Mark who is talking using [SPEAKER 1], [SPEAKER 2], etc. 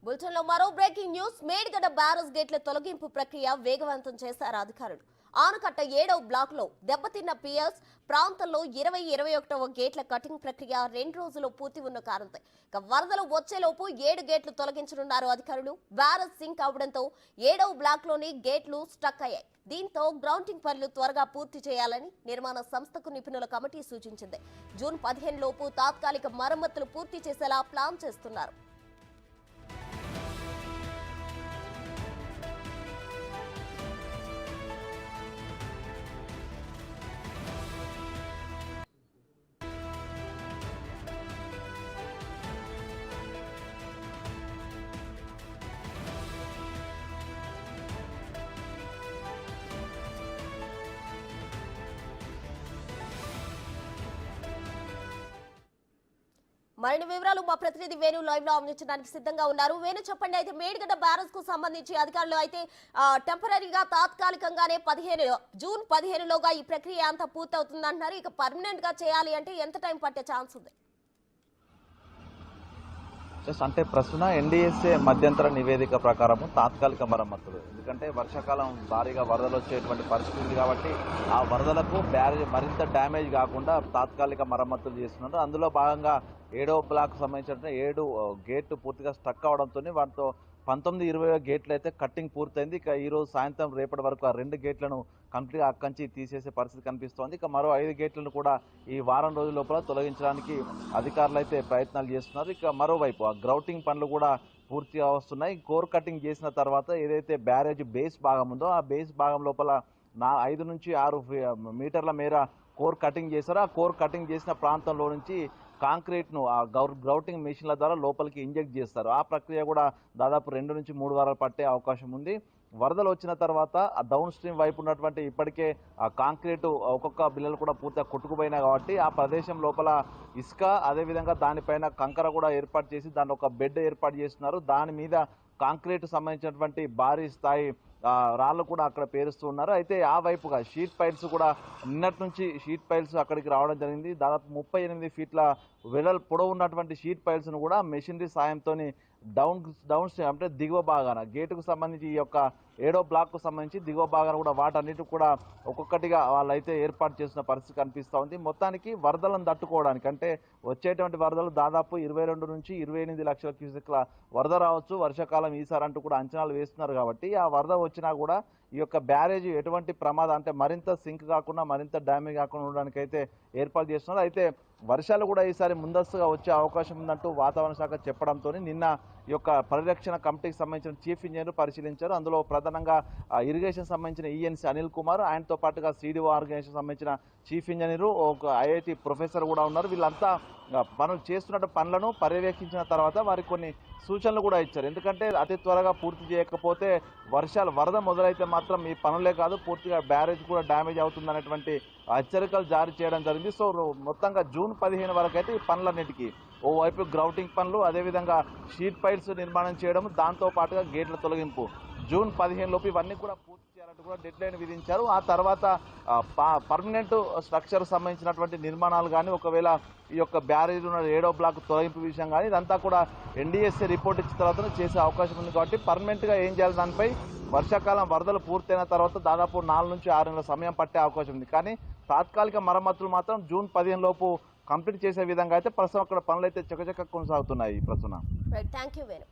[SPEAKER 1] బులెటిన్లో మరో breaking news. Medigadda barrage గేట్ల తొలగింపు ప్రక్రియ వేగవంతం చేశారు అధికారులు. ఆనకట్ట 7వ బ్లాక్ లో దెబ్బతిన్న పిఎస్ ప్రాంతంలో 20-21వ గేట్ల కటింగ్ ప్రక్రియ 2 రోజుల్లో పూర్తి ఉన్న కారణంతో ఇక వరదలు వచ్చేలోపు 7 గేట్లు తొలగించనున్నారు అధికారులు. బ్యారేజ్ సింక్ అవడంతో 7వ బ్లాక్ లోని గేట్లు స్టక్ అయ్యాయి. దీంతో గ్రౌండింగ్ పనులు త్వరగా పూర్తి చేయాలని నిర్మాణ సంస్థకు నిపుణుల కమిటీ సూచించింది. జూన్ 15 లోపు తాత్కాలిక మరమ్మతులు పూర్తి చేసేలా ప్లాన్ చేస్తున్నారు. మరిన్ని వివరాలు మా ప్రతినిధి వేణు లైవ్ లో అందించడానికి సిద్ధంగా ఉన్నారు. వేణు, చెప్పండి. అయితే మేడిగడ్డ బ్యారేజ్ కు సంబంధించి అధికారులు అయితే టెంపరీగా తాత్కాలికంగానే జూన్ 15లోగా ఈ ప్రక్రియ అంతా పూర్తవుతుంది అంటున్నారు. ఇక పర్మనెంట్ గా చేయాలి అంటే ఎంత టైం పట్టే ఛాన్స్ ఉంది?
[SPEAKER 2] అంటే ప్రస్తుతం ఎన్డీఎస్ఏ మధ్యంతర నివేదిక ప్రకారం తాత్కాలిక మరమ్మతులు, ఎందుకంటే వర్షాకాలం భారీగా వరదలు వచ్చేటువంటి పరిస్థితి కాబట్టి ఆ వరదలకు బ్యారేజ్ మరింత డ్యామేజ్ కాకుండా తాత్కాలిక మరమ్మతులు చేస్తున్నారు. అందులో భాగంగా 7వ బ్లాక్ సంబంధించిన 7 గేట్లు పూర్తిగా స్టక్ అవడంతో వాటితో 19-20 గేట్లు అయితే కట్టింగ్ పూర్తయింది. ఇక ఈ రోజు సాయంత్రం రేపటి వరకు ఆ 2 గేట్లను కంప్లీట్గా అక్కంచి తీసేసే పరిస్థితి కనిపిస్తోంది. ఇక మరో 5 గేట్లను కూడా ఈ వారం రోజుల లోపల తొలగించడానికి అధికారులు అయితే ప్రయత్నాలు చేస్తున్నారు. ఇక మరోవైపు ఆ గ్రౌటింగ్ పనులు కూడా పూర్తిగా వస్తున్నాయి. కోర్ కటింగ్ చేసిన తర్వాత ఏదైతే బ్యారేజ్ బేస్ భాగం ఉందో ఆ బేస్ భాగం లోపల 5 నుంచి 6 మీటర్ల మేర కోర్ కటింగ్ చేశారు. ఆ కోర్ కటింగ్ చేసిన ప్రాంతంలో నుంచి కాంక్రీట్ను ఆ గ్రౌటింగ్ మెషిన్ల ద్వారా లోపలికి ఇంజెక్ట్ చేస్తారు. ఆ ప్రక్రియ కూడా దాదాపు 2 నుంచి 3 వారాలు పట్టే అవకాశం ఉంది. వరదలు వచ్చిన తర్వాత ఆ డౌన్ స్ట్రీమ్ వైపు ఉన్నటువంటి ఇప్పటికే ఆ కాంక్రీట్ ఒక్కొక్క బిల్లలు కూడా పూర్తిగా కొట్టుకుపోయినాయి కాబట్టి ఆ ప్రదేశం లోపల ఇసుక, అదేవిధంగా దానిపైన కంకర కూడా ఏర్పాటు చేసి దాన్ని ఒక బెడ్ ఏర్పాటు చేస్తున్నారు. దాని మీద కాంక్రీట్ సంబంధించినటువంటి భారీ స్థాయి రాళ్ళు కూడా అక్కడ పేరుస్తూ ఉన్నారు. అయితే ఆ వైపుగా షీట్ పైల్స్ కూడా నిన్నటి నుంచి షీట్ పైల్స్ అక్కడికి రావడం జరిగింది. దాదాపు 38 ఫీట్ల పొడవు ఉన్నటువంటి షీట్ పైల్స్ను కూడా మెషినరీ సాయంతో డౌన్ స్ట్రీమ్ అంటే దిగువ భాగాన గేటుకు సంబంధించి ఈ యొక్క 7వ బ్లాక్కు సంబంధించి దిగువ భాగాన కూడా వాటన్నిటి కూడా ఒక్కొక్కటిగా వాళ్ళైతే ఏర్పాటు చేసిన పరిస్థితి కనిపిస్తూ ఉంది. మొత్తానికి వరదలను తట్టుకోవడానికి అంటే వచ్చేటువంటి వరదలు దాదాపు 22 నుంచి 28 లక్షల క్యూసెక్ల వరద రావచ్చు వర్షాకాలం ఈసారి అంటూ కూడా అంచనాలు వేస్తున్నారు. కాబట్టి ఆ వరద వచ్చినా కూడా ఈ యొక్క బ్యారేజ్ ఎటువంటి ప్రమాదం అంటే మరింత సింక్ కాకుండా మరింత డ్యామేజ్ కాకుండా ఉండడానికి అయితే ఏర్పాటు చేస్తున్నారు. అయితే వర్షాలు కూడా ఈసారి ముందస్తుగా వచ్చే అవకాశం ఉందంటూ వాతావరణ శాఖ చెప్పడంతో నిన్న ఈ యొక్క పరిరక్షణ కమిటీకి సంబంధించిన చీఫ్ ఇంజనీర్ పరిశీలించారు. అందులో ప్రధానంగా ఇరిగేషన్ సంబంధించిన ఈఎన్సీ అనిల్ కుమార్, ఆయనతో పాటుగా సిడిఓ ఆర్గనైజేషన్ సంబంధించిన చీఫ్ ఇంజనీరు, ఒక ఐఐటి ప్రొఫెసర్ కూడా ఉన్నారు. వీళ్ళంతా పనులు చేస్తున్న పనులను పర్యవేక్షించిన తర్వాత వారికి కొన్ని సూచనలు కూడా ఇచ్చారు. ఎందుకంటే అతి త్వరగా పూర్తి చేయకపోతే వరద మొదలైతే మాత్రం ఈ పనులే కాదు పూర్తిగా బ్యారేజ్ కూడా డ్యామేజ్ అవుతుందనేటువంటి హెచ్చరికలు జారీ చేయడం జరిగింది. సో మొత్తంగా జూన్ 15 వరకు అయితే ఈ పనులన్నిటికీ ఓవైపు గ్రౌటింగ్ పనులు, అదేవిధంగా షీట్ పైల్స్ నిర్మాణం చేయడం, దాంతో పాటుగా గేట్ల తొలగింపు జూన్ 15 లోపు ఇవన్నీ కూడా పూర్తి చేయాలంటూ కూడా డెడ్ లైన్ విధించారు. ఆ తర్వాత పర్మనెంట్ స్ట్రక్చర్ సంబంధించినటువంటి నిర్మాణాలు కానీ ఒకవేళ ఈ యొక్క బ్యారేజ్ ఉన్న 7వ బ్లాక్ తొలగింపు విషయం కానీ ఇదంతా కూడా ఎన్డీఎస్ఏ రిపోర్ట్ ఇచ్చిన తర్వాత చేసే అవకాశం ఉంది. కాబట్టి పర్మనెంట్గా ఏం చేయాలి దానిపై వర్షాకాలం వరదలు పూర్తయిన తర్వాత దాదాపు 4 నుంచి 6 నెలల సమయం పట్టే అవకాశం ఉంది. కానీ తాత్కాలిక మరమ్మతులు మాత్రం జూన్ 15 లోపు కంప్లీట్ చేసే విధంగా అయితే ప్రస్తుతం అక్కడ పనులు అయితే చకచక కొనసాగుతున్నాయి. ప్రస్తుతం
[SPEAKER 1] థ్యాంక్ యూ వేణు.